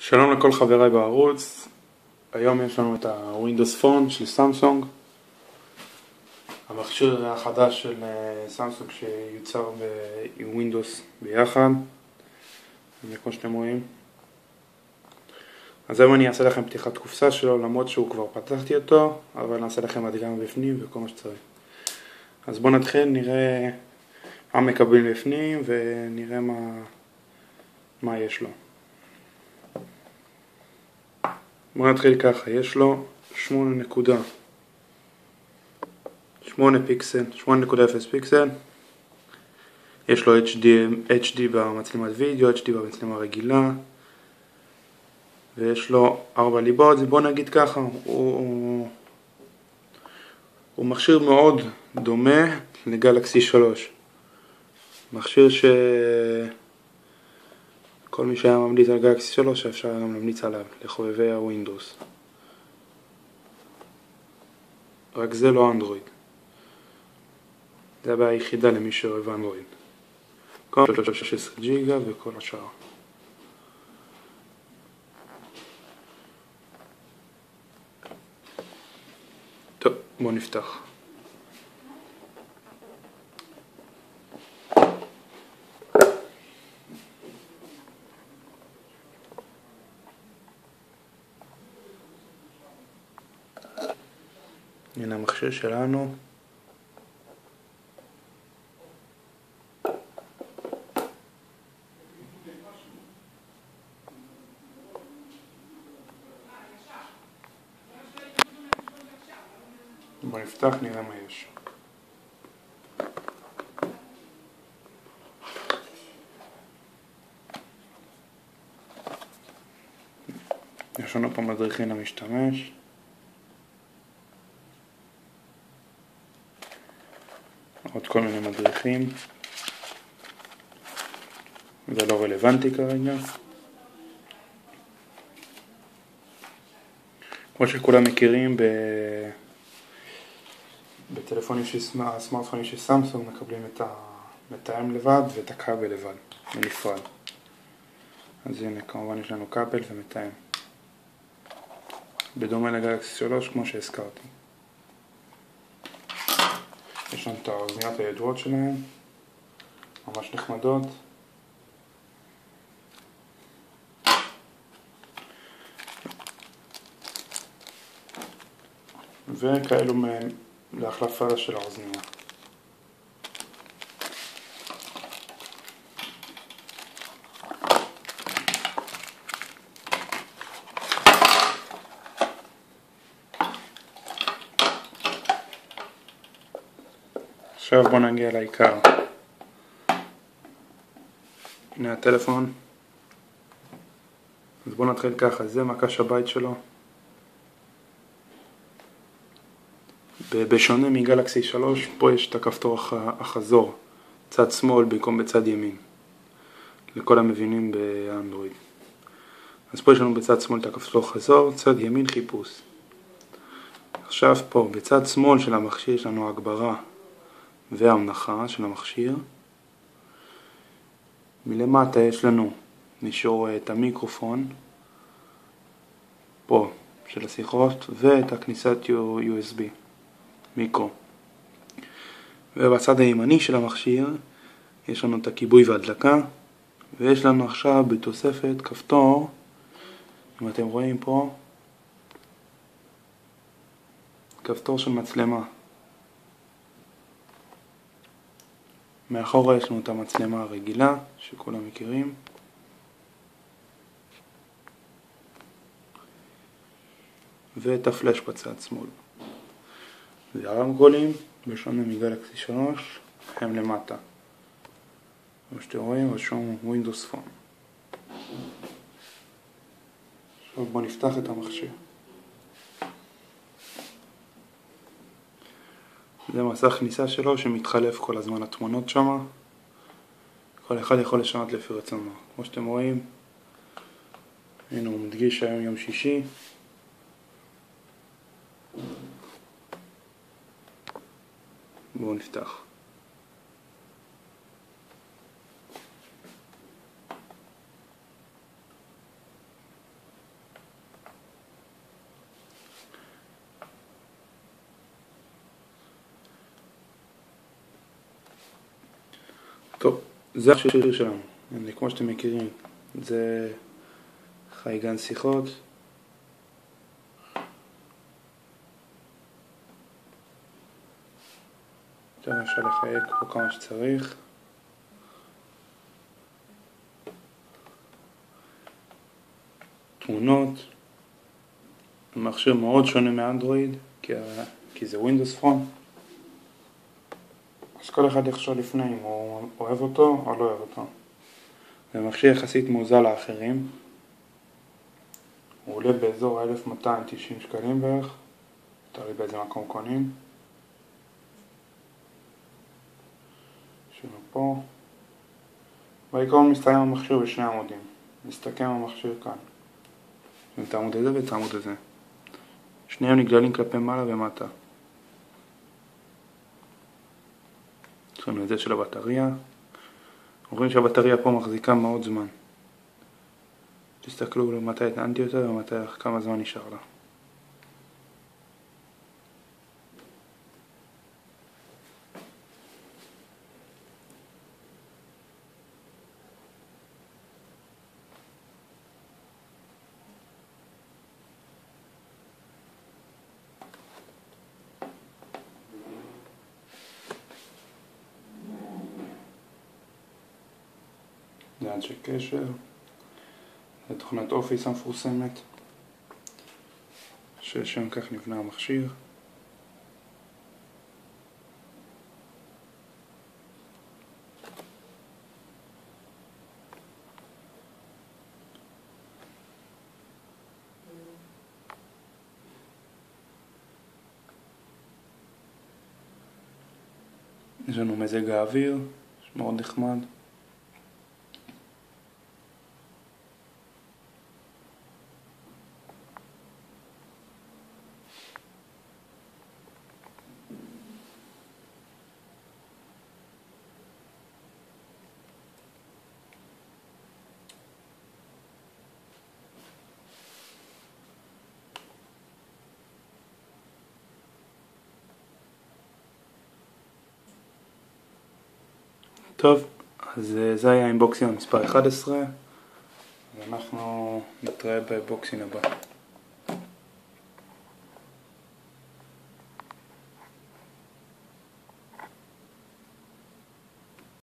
שלום לכל חבריי בערוץ. היום יש לנו את ה-Windows Phone של סמסונג, המכשיר החדש של סמסונג שיוצר עם Windows ביחד, כמו שאתם רואים. אז היום אני אעשה לכם פתיחת קופסה שלו, למרות שהוא כבר פתחתי אותו, אבל נעשה לכם הדגמה בפנים וכל מה שצריך. אז בואו נתחיל, נראה מה מקבלים בפנים ונראה מה יש לו. בואו נתחיל ככה, יש לו 8.0 פיקסל, יש לו HD במצלמת וידאו, HD במצלמה רגילה, ויש לו 4 ליבות. בואו נגיד ככה, הוא מכשיר מאוד דומה לגלקסי 3, מכשיר כל מי שהיה ממליץ על גלקסי 3 אפשר גם להמליץ עליו, לחובבי הווינדוס. רק זה לא אנדרואיד. זה הבעיה היחידה למי שאוהב אנדרואיד. כל 16 ג'יגה וכל השאר. טוב, בואו נפתח. הנה המכשיר שלנו. בוא נפתח, נראה מה יש. יש לנו פה מדריכים למשתמש. עוד כל מיני מדריכים. זה לא רלוונטי כרגע. כמו שכולם מכירים, בטלפונים הסמארטפונים של סמסונג מקבלים את המתאם לבד ואת הכבל לבד, בנפרד. אז הנה, כמובן יש לנו כבל ומתאם. בדומה לגלקסי 3 כמו שהזכרתי. יש לנו את האוזניות הידועות שלהם, ממש נחמדות. וכאלו מהם להחלפה של האוזניה. עכשיו בוא נגיע לעיקר. הנה הטלפון. אז בוא נתחיל ככה, זה מקש הבית שלו. בשונה מגלקסי 3, פה יש את הכפתור החזור, צד שמאל במקום בצד ימין, לכל המבינים באנדרואיד. אז פה יש לנו בצד שמאל את הכפתור חזור, צד ימין חיפוש. עכשיו פה בצד שמאל של המכשיר יש לנו הגברה והמנחה של המכשיר. מלמטה יש לנו נשאר את המיקרופון פה של השיחות ואת הכניסת USB מיקרו. ובצד הימני של המכשיר יש לנו את הכיבוי והדלקה, ויש לנו עכשיו בתוספת כפתור, אם אתם רואים פה, כפתור של מצלמה. מאחורה יש לנו את המצלמה הרגילה שכולם מכירים. ואת הפלאש בצד שמאל. זה הרמקולים, בשונה מגלקסי 3, הם למטה. כמו שאתם רואים, רשום Windows Phone. עכשיו בואו נפתח את המכשיר. זה מסך כניסה שלו שמתחלף כל הזמן התמונות שמה. כל אחד יכול לשנות לפי רצונו. כמו שאתם רואים, הנה הוא מדגיש היום יום שישי. בואו נפתח. טוב, זה השיר שלנו, כמו שאתם מכירים, זה חייגן שיחות. עכשיו אפשר לחייג פה כמה שצריך. תמונות. המכשיר מאוד שונה מאנדרואיד, כי זה ווינדוס פון. אז כל אחד יחשוב לפני אם הוא אוהב אותו או לא אוהב אותו. זה מכשיר יחסית מוזל לאחרים. הוא עולה באזור 1290 שקלים בערך. תראי באיזה מקום קונים. שנו פה. בעיקרון מסתיים המכשיר בשני עמודים. מסתכם המכשיר כאן. את העמוד הזה ואת העמוד הזה. שניהם נגללים כלפי מעלה ומטה. יש לנו את זה של הבטריה. רואים שהבטריה פה מחזיקה מאוד זמן. תסתכלו מתי התנענתי אותה ומתי כמה זמן נשאר לה. זה אנשי קשר, זה תוכנת אופיס המפורסמת, ששם כך נבנה המכשיר. יש לנו מזג האוויר, מאוד נחמד. טוב, אז זה היה אינבוקסינג מספר 11, ואנחנו נתראה בבוקסינג הבא.